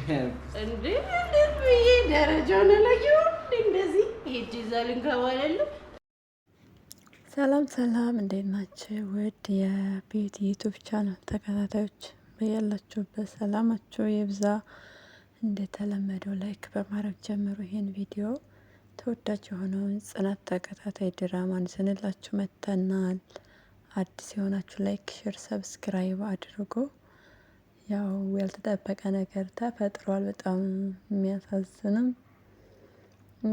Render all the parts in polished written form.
እንዴ እንደዚህ ደረጃውን አላየው እንደዚህ ሄጂ ዛልን ከባለለ ሰላም ሰላም፣ እንዴት ናችሁ? ውድ የቤት ዩቱብ ቻናል ተከታታዮች በያላችሁበት ሰላማችሁ ይብዛ። እንደተለመደው ላይክ በማድረግ ጀምሮ ይሄን ቪዲዮ ተወዳጅ የሆነውን ጽናት ተከታታይ ድራማን ስንላችሁ መጥተናል። አዲስ የሆናችሁ ላይክ፣ ሼር፣ ሰብስክራይብ አድርጎ ያው ያልተጠበቀ ነገር ተፈጥሯል። በጣም የሚያሳዝንም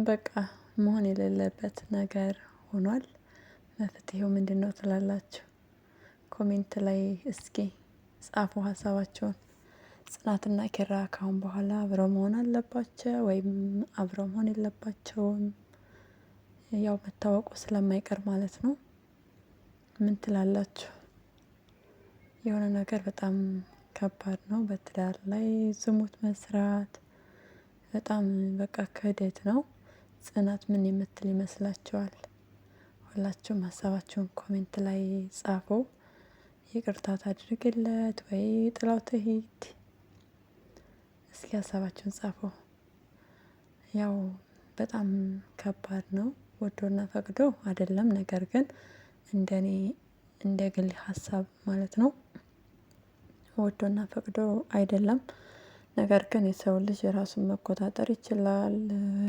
በቃ መሆን የሌለበት ነገር ሆኗል። መፍትሄው ምንድነው ትላላችሁ? ኮሜንት ላይ እስኪ ጻፉ ሀሳባቸውን። ጽናትና ኪራ ካሁን በኋላ አብረው መሆን አለባቸው ወይም አብረው መሆን የለባቸውም? ያው መታወቁ ስለማይቀር ማለት ነው። ምን ትላላችሁ? የሆነ ነገር በጣም ከባድ ነው። በትዳር ላይ ዝሙት መስራት በጣም በቃ ክህደት ነው። ጽናት ምን የምትል ይመስላችኋል? ሁላችሁም ሀሳባችሁን ኮሜንት ላይ ጻፉ። ይቅርታ ታድርግለት ወይ ጥላው ትሂድ? እስኪ ሀሳባችሁን ጻፉ። ያው በጣም ከባድ ነው። ወዶና ፈቅዶ አይደለም፣ ነገር ግን እንደኔ እንደ ግል ሀሳብ ማለት ነው። ወዶና ፈቅዶ አይደለም፣ ነገር ግን የሰው ልጅ ራሱን መቆጣጠር ይችላል።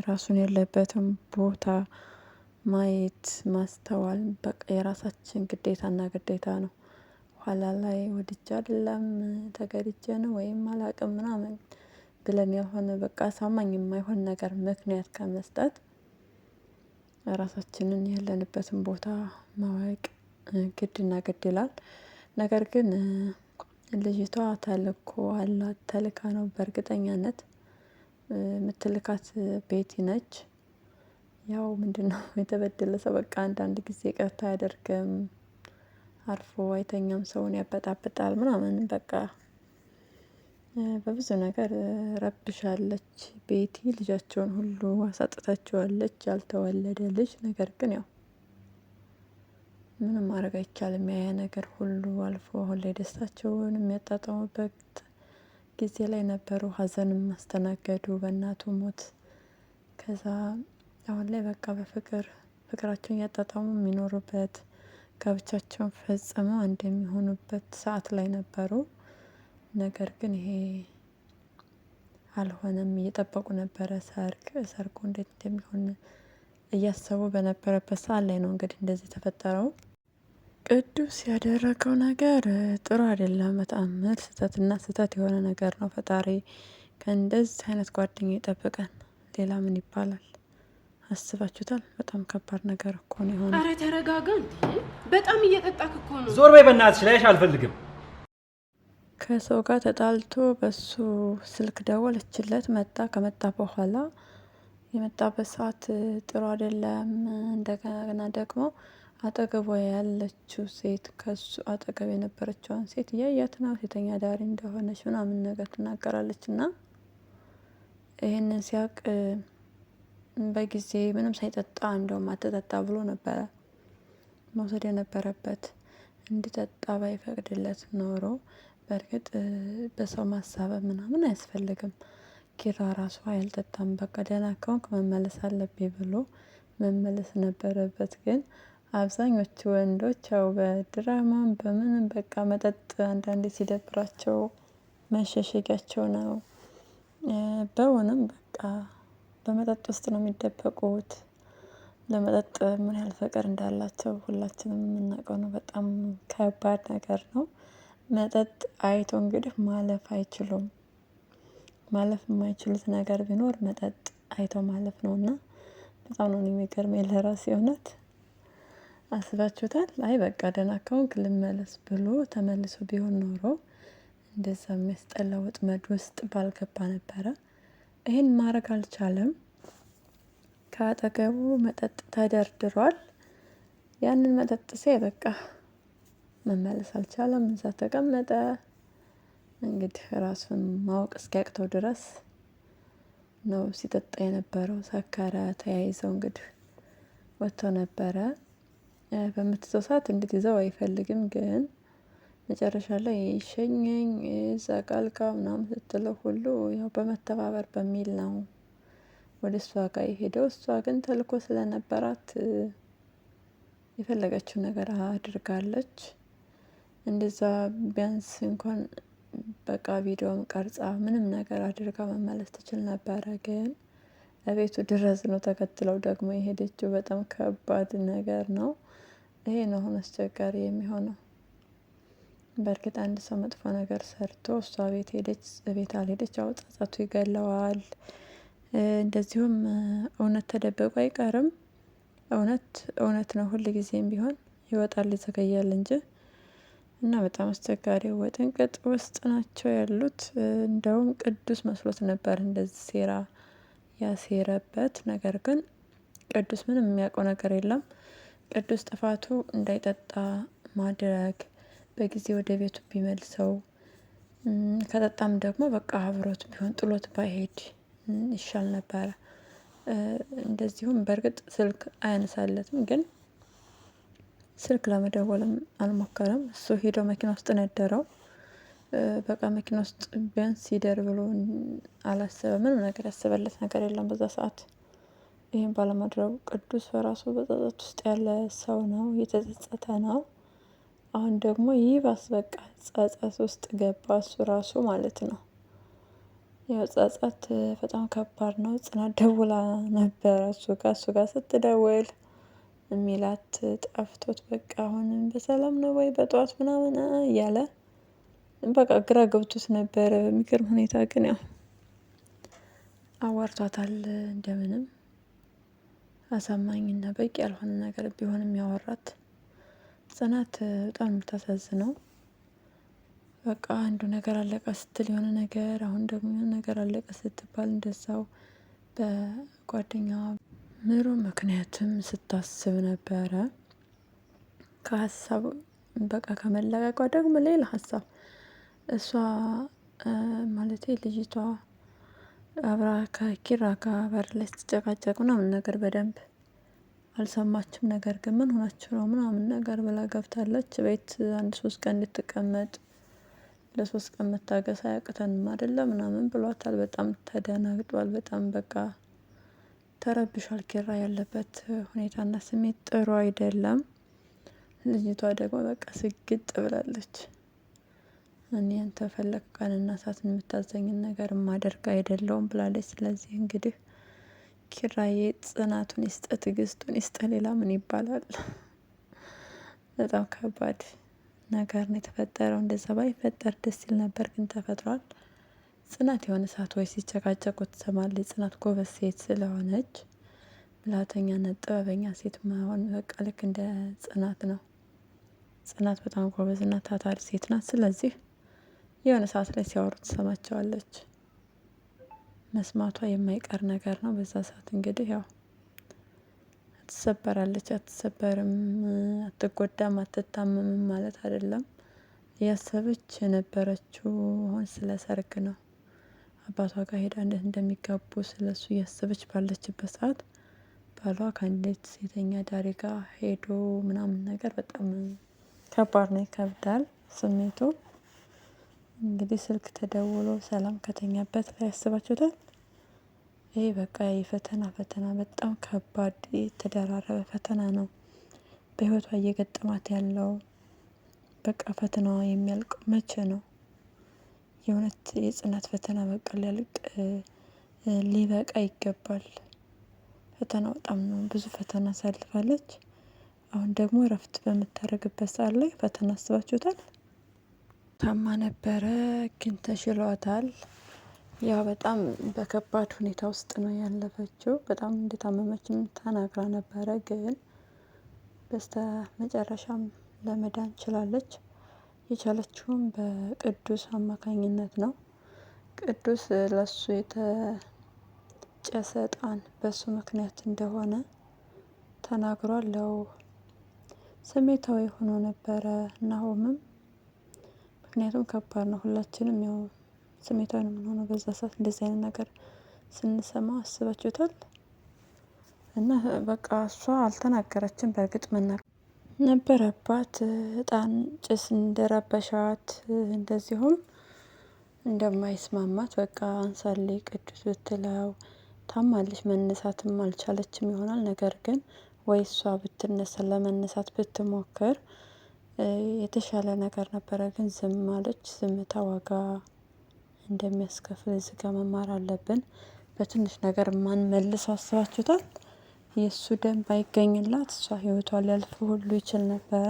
ራሱን ያለበትም ቦታ ማየት ማስተዋል በቃ የራሳችን ግዴታና ግዴታ ነው። ኋላ ላይ ወድጄ አይደለም ተገድጄ ነው ወይም አላቅም ምናምን ብለን ያልሆነ በቃ አሳማኝ የማይሆን ነገር ምክንያት ከመስጠት ራሳችንን ያለንበትን ቦታ ማወቅ ግድና ግድ ይላል። ነገር ግን ልጅቷ ተልእኮ አላት። ተልካ ነው በእርግጠኛነት የምትልካት ቤቲ ነች። ያው ምንድነው የተበደለ ሰው በቃ አንዳንድ ጊዜ ይቅርታ አያደርግም፣ አርፎ አይተኛም፣ ሰውን ያበጣብጣል ምናምን በቃ በብዙ ነገር ረብሻለች። ቤቲ ልጃቸውን ሁሉ አሳጥታቸዋለች፣ ያልተወለደ ልጅ። ነገር ግን ያው ምንም ማድረግ አይቻልም። ያ ነገር ሁሉ አልፎ አሁን ላይ ደስታቸውን የሚያጣጣሙበት ጊዜ ላይ ነበሩ። ሀዘንም አስተናገዱ በእናቱ ሞት። ከዛ አሁን ላይ በቃ ፍቅራቸውን እያጣጣሙ የሚኖሩበት ጋብቻቸውን ፈጽመው አንድ የሚሆኑበት ሰዓት ላይ ነበሩ። ነገር ግን ይሄ አልሆነም። እየጠበቁ ነበረ ሰርጉ እንዴት እንደሚሆን እያሰቡ በነበረበት ሰዓት ላይ ነው እንግዲህ እንደዚህ ተፈጠረው። ቅዱስ ያደረገው ነገር ጥሩ አይደለም። በጣም ስህተትና ስህተት የሆነ ነገር ነው። ፈጣሪ ከእንደዚህ አይነት ጓደኛ ይጠብቀን። ሌላ ምን ይባላል? አስባችሁታል? በጣም ከባድ ነገር እኮ ነው የሆነ። አረ ተረጋጋ እንዴ! በጣም እየጠጣክ እኮ ነው። ዞር በይ በእናትሽ፣ ላይሽ አልፈልግም። ከሰው ጋር ተጣልቶ በሱ ስልክ ደወለችለት። መጣ። ከመጣ በኋላ የመጣበት ሰዓት ጥሩ አይደለም። እንደገና ደግሞ አጠገቧ ያለችው ሴት ከሱ አጠገብ የነበረችውን ሴት እያያት ነው ሴተኛ ዳሪ እንደሆነች ምናምን ነገር ትናገራለች። እና ይህንን ሲያውቅ በጊዜ ምንም ሳይጠጣ እንደውም አትጠጣ ብሎ ነበረ መውሰድ የነበረበት። እንዲጠጣ ባይፈቅድለት ኖሮ በእርግጥ በሰው ማሳበብ ምናምን አያስፈልግም። ኪራ ራሱ አያልጠጣም በቃ ደህና ከሆንክ መመለስ አለብኝ ብሎ መመለስ ነበረበት። ግን አብዛኞቹ ወንዶች ያው በድራማም በምንም በቃ መጠጥ አንዳንዴ ሲደብራቸው መሸሸጊያቸው ነው። በውንም በቃ በመጠጥ ውስጥ ነው የሚደበቁት። ለመጠጥ ምን ያህል ፍቅር እንዳላቸው ሁላችንም የምናውቀው ነው። በጣም ከባድ ነገር ነው። መጠጥ አይቶ እንግዲህ ማለፍ አይችሉም። ማለፍ የማይችሉት ነገር ቢኖር መጠጥ አይቶ ማለፍ ነው። እና በጣም ነው የሚገርመኝ ለራሴ እውነት። አስባችሁታል? አይ በቃ ደህና ከሆንክ ልመለስ ብሎ ተመልሶ ቢሆን ኖሮ እንደዛ የሚያስጠላ ወጥመድ ውስጥ ባልገባ ነበረ። ይሄን ማድረግ አልቻለም። ከአጠገቡ መጠጥ ተደርድሯል። ያንን መጠጥ ሲያይ በቃ መመለስ አልቻለም። እዛ ተቀመጠ። እንግዲህ ራሱን ማወቅ እስኪያቅተው ድረስ ነው ሲጠጣ የነበረው። ሰከረ። ተያይዘው እንግዲህ ወጥቶ ነበረ። በምትይዘው ሰዓት እንድትይዘው አይፈልግም፣ ግን መጨረሻ ላይ ሸኘኝ እዛ ቃልጋ ምናምን ስትለው ሁሉ ያው በመተባበር በሚል ነው ወደ እሷ ጋር የሄደው። እሷ ግን ተልእኮ ስለነበራት የፈለገችው ነገር አድርጋለች። እንደዛ ቢያንስ እንኳን በቃ ቪዲዮም ቀርጻ ምንም ነገር አድርጋ መመለስ ትችል ነበረ። ግን ለቤቱ ድረስ ነው ተከትለው ደግሞ የሄደችው። በጣም ከባድ ነገር ነው። ይሄ ነው አሁን አስቸጋሪ የሚሆነው። በእርግጥ አንድ ሰው መጥፎ ነገር ሰርቶ እሷ ቤት ሄደች ቤት አልሄደች ያው ጸጸቱ ይገለዋል። እንደዚሁም እውነት ተደበቁ አይቀርም። እውነት ነው ሁልጊዜም ቢሆን ይወጣል ይዘገያል እንጂ። እና በጣም አስቸጋሪ ውጥንቅጥ ውስጥ ናቸው ያሉት። እንደውም ቅዱስ መስሎት ነበር እንደዚህ ሴራ ያሴረበት። ነገር ግን ቅዱስ ምንም የሚያውቀው ነገር የለም። ቅዱስ ጥፋቱ እንዳይጠጣ ማድረግ በጊዜ ወደ ቤቱ ቢመልሰው፣ ከጠጣም ደግሞ በቃ አብሮት ቢሆን ጥሎት ባይሄድ ይሻል ነበረ። እንደዚሁም በእርግጥ ስልክ አያነሳለትም። ግን ስልክ ለመደወልም አልሞከረም። እሱ ሄዶ መኪና ውስጥ ነደረው። በቃ መኪና ውስጥ ቢያንስ ይደር ብሎ አላሰበም። ምንም ነገር ያሰበለት ነገር የለም በዛ ሰዓት። ይሄን ባለማድረጉ ቅዱስ በራሱ በጸጸት ውስጥ ያለ ሰው ነው፣ እየተጸጸተ ነው። አሁን ደግሞ ይባስ በቃ ጸጸት ውስጥ ገባ እሱ ራሱ ማለት ነው። ያው ጸጸት በጣም ከባድ ነው። ጽናት ደውላ ነበረ እሱ ጋር ስትደውል የሚላት ጠፍቶት በቃ አሁንም በሰላም ነው ወይ በጠዋት ምናምን እያለ በቃ ግራ ገብቶት ነበረ። በሚገርም ሁኔታ ግን ያው አዋርቷታል እንደምንም። አሳማኝና በቂ ያልሆነ ነገር ቢሆንም ያወራት ጽናት በጣም የምታሳዝነው። በቃ አንዱ ነገር አለቀ ስትል የሆነ ነገር፣ አሁን ደግሞ የሆነ ነገር አለቀ ስትባል እንደዛው በጓደኛዋ ምሩ ምክንያትም ስታስብ ነበረ። ከሀሳብ በቃ ከመለቀቋ ደግሞ ሌላ ሀሳብ እሷ ማለቴ ልጅቷ አብራ ከኪራ ጋር በር ላይ ስትጨቃጨቅ ምናምን ነገር በደንብ አልሰማችም። ነገር ግን ምን ሆናችሁ ነው ምናምን ነገር ብላ ገብታለች። ቤት 1-3 ቀን እንድትቀመጥ ለ3 ቀን መታገስ አያቅተንም አይደለ ምናምን ብሏታል። በጣም ተደናግጧል። በጣም በቃ ተረብሿል። ኪራ ያለበት ሁኔታና ስሜት ጥሩ አይደለም። ልጅቷ ደግሞ በቃ ስግጥ ብላለች። እኔ አንተ ፈለክ ቀንና ሰዓት የምታዘኝን ነገር ማደርግ አይደለሁም ብላለች። ስለዚህ እንግዲህ ኪራዬ ጽናቱን ይስጥ፣ ትዕግስቱን ይስጥ። ሌላ ምን ይባላል? በጣም ከባድ ነገር ነው የተፈጠረው። እንደዛ ባይፈጠር ደስ ይል ነበር፣ ግን ተፈጥሯል። ጽናት የሆነ ሰዓት ወይ ሲጨቃጨቁ ትሰማለች። ጽናት ጎበዝ ሴት ስለሆነች ብልሃተኛና ጥበበኛ ሴት መሆን በቃ ልክ እንደ ጽናት ነው። ጽናት በጣም ጎበዝና ታታሪ ሴት ናት። ስለዚህ የሆነ ሰዓት ላይ ሲያወሩ ትሰማቸዋለች። መስማቷ የማይቀር ነገር ነው። በዛ ሰዓት እንግዲህ ያው ትሰበራለች። አትሰበርም፣ አትጎዳም፣ አትታመምም ማለት አይደለም። እያሰበች የነበረችው አሁን ስለ ሰርግ ነው። አባቷ ጋር ሄዳ እንዴት እንደሚጋቡ ስለሱ እያሰበች ባለችበት ሰዓት ባሏ ከአንዲት ሴተኛ ዳሪ ጋር ሄዶ ምናምን ነገር በጣም ከባድ ነው፣ ይከብዳል ስሜቱ። እንግዲህ ስልክ ተደውሎ ሰላም ከተኛበት ላይ ያስባችሁታል። ይሄ በቃ የፈተና በጣም ከባድ የተደራረበ ፈተና ነው በህይወቷ እየገጠማት ያለው። በቃ ፈተናዋ የሚያልቀው መቼ ነው? የእውነት የጽናት ፈተና በቃ ሊያልቅ ሊበቃ ይገባል። ፈተናው በጣም ነው፣ ብዙ ፈተና አሳልፋለች። አሁን ደግሞ እረፍት በምታደርግበት ሰዓት ላይ ፈተና አስባችሁታል። ታማ ነበረ ግን ተሽሏታል። ያው በጣም በከባድ ሁኔታ ውስጥ ነው ያለፈችው። በጣም እንደታመመችም ተናግራ ነበረ። ግን በስተ መጨረሻም ለመዳን ችላለች። የቻለችውም በቅዱስ አማካኝነት ነው። ቅዱስ ለሱ የተጨሰ እጣን በሱ ምክንያት እንደሆነ ተናግሯል። ያው ስሜታዊ ሆኖ ነበረ ናሆምም። ምክንያቱም ከባድ ነው። ሁላችንም ያው ስሜታዊ ነው የምንሆነው በዛ ሰዓት እንደዚህ አይነት ነገር ስንሰማ አስባችሁታል። እና በቃ እሷ አልተናገረችም። በእርግጥ ነበረባት። እጣን ጭስ እንደረበሻት እንደዚሁም እንደማይስማማት በቃ አንሳልኝ ቅዱስ ብትለው ታማለች መነሳትም አልቻለችም ይሆናል። ነገር ግን ወይ እሷ ብትነሳ ለመነሳት ብትሞክር የተሻለ ነገር ነበረ። ግን ዝም አለች። ዝምታ ዋጋ እንደሚያስከፍል እዚህ ጋር መማር አለብን። በትንሽ ነገር ማንመልሰው አስባችሁታል? የእሱ ደም ባይገኝላት እሷ ህይወቷ ሊያልፍ ሁሉ ይችል ነበረ።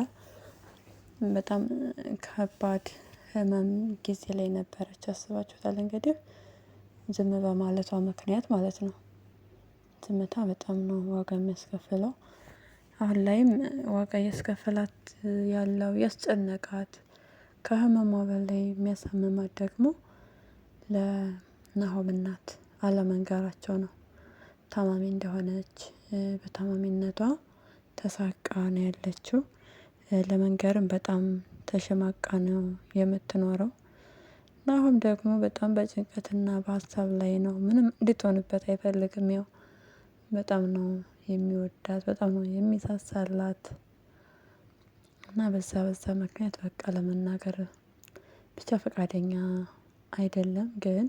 በጣም ከባድ ህመም ጊዜ ላይ ነበረች። አስባችሁታል? እንግዲህ ዝም በማለቷ ምክንያት ማለት ነው። ዝምታ በጣም ነው ዋጋ የሚያስከፍለው። አሁን ላይም ዋጋ እያስከፈላት ያለው ያስጨነቃት ከህመሟ በላይ የሚያሳምማት ደግሞ ለናሆም እናት አለመንገራቸው ነው። ታማሚ እንደሆነች በታማሚነቷ ተሳቃ ነው ያለችው። ለመንገርም በጣም ተሸማቃ ነው የምትኖረው። ናሆም ደግሞ በጣም በጭንቀትና በሀሳብ ላይ ነው። ምንም እንድትሆንበት አይፈልግም። ያው በጣም ነው የሚወዳት በጣም ነው የሚሳሳላት። እና በዛ ምክንያት በቃ ለመናገር ብቻ ፈቃደኛ አይደለም። ግን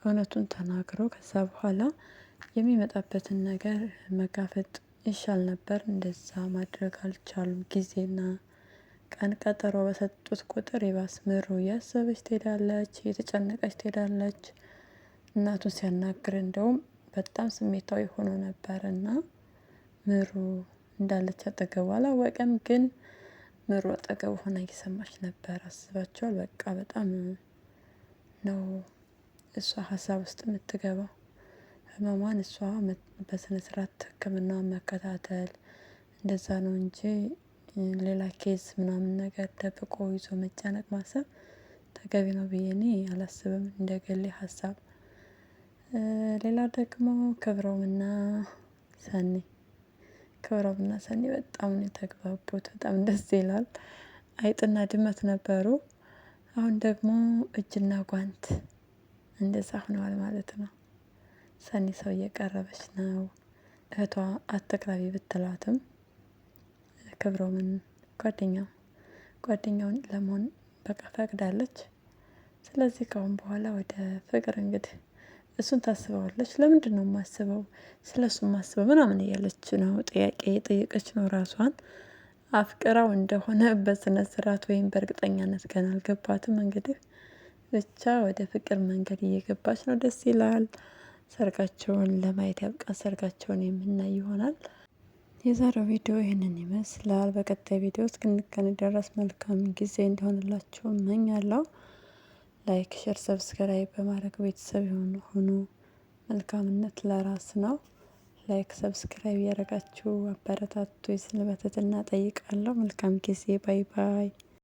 እውነቱን ተናግሮ ከዛ በኋላ የሚመጣበትን ነገር መጋፈጥ ይሻል ነበር። እንደዛ ማድረግ አልቻሉም። ጊዜና ቀን ቀጠሮ በሰጡት ቁጥር ይባስ ምሩ እያሰበች ትሄዳለች እየተጨነቀች ትሄዳለች። እናቱን ሲያናግር እንደውም በጣም ስሜታዊ ሆኖ ነበርና ምሩ እንዳለች አጠገቡ አላወቀም። ግን ምሩ አጠገቡ ሆና እየሰማች ነበር። አስባችኋል? በቃ በጣም ነው እሷ ሀሳብ ውስጥ የምትገባው። ህመሟን እሷ በስነ ስርዓት ህክምናዋን መከታተል እንደዛ ነው እንጂ ሌላ ኬዝ ምናምን ነገር ደብቆ ይዞ መጨነቅ ማሰብ ተገቢ ነው ብዬ እኔ አላስብም። እንደ ግሌ ሀሳብ። ሌላ ደግሞ ክብሮምና ሰኒ ክብሮምና ሰኒ በጣም ነው የተግባቡት። በጣም ደስ ይላል። አይጥና ድመት ነበሩ። አሁን ደግሞ እጅና ጓንት እንደዛ ሆነዋል ማለት ነው። ሰኒ ሰው እየቀረበች ነው። እህቷ አትቅረቢ ብትላትም ክብሮምን ጓደኛውን ለመሆን በቃ ፈቅዳለች። ስለዚህ ከአሁን በኋላ ወደ ፍቅር እንግዲህ እሱን ታስበዋለች። ለምንድነው የማስበው ስለሱ የማስበው ምናምን እያለች ነው ጥያቄ እየጠየቀች ነው ራሷን። አፍቅራው እንደሆነ በስነ ስርዓት ወይም በእርግጠኛነት ገና አልገባትም። እንግዲህ ብቻ ወደ ፍቅር መንገድ እየገባች ነው። ደስ ይላል። ሰርጋቸውን ለማየት ያብቃን። ሰርጋቸውን የምናይ ይሆናል። የዛሬው ቪዲዮ ይህንን ይመስላል። በቀጣይ ቪዲዮ እስክንገናኝ ድረስ መልካም ጊዜ እንደሆነላችሁ እመኛለሁ። ላይክ ሼር ሰብስክራይብ በማድረግ ቤተሰብ ሁኑ። መልካምነት ለራስ ነው። ላይክ ሰብስክራይብ እያደረጋችሁ አበረታቱ ስል በትህትና እጠይቃለሁ። መልካም ጊዜ። ባይ ባይ።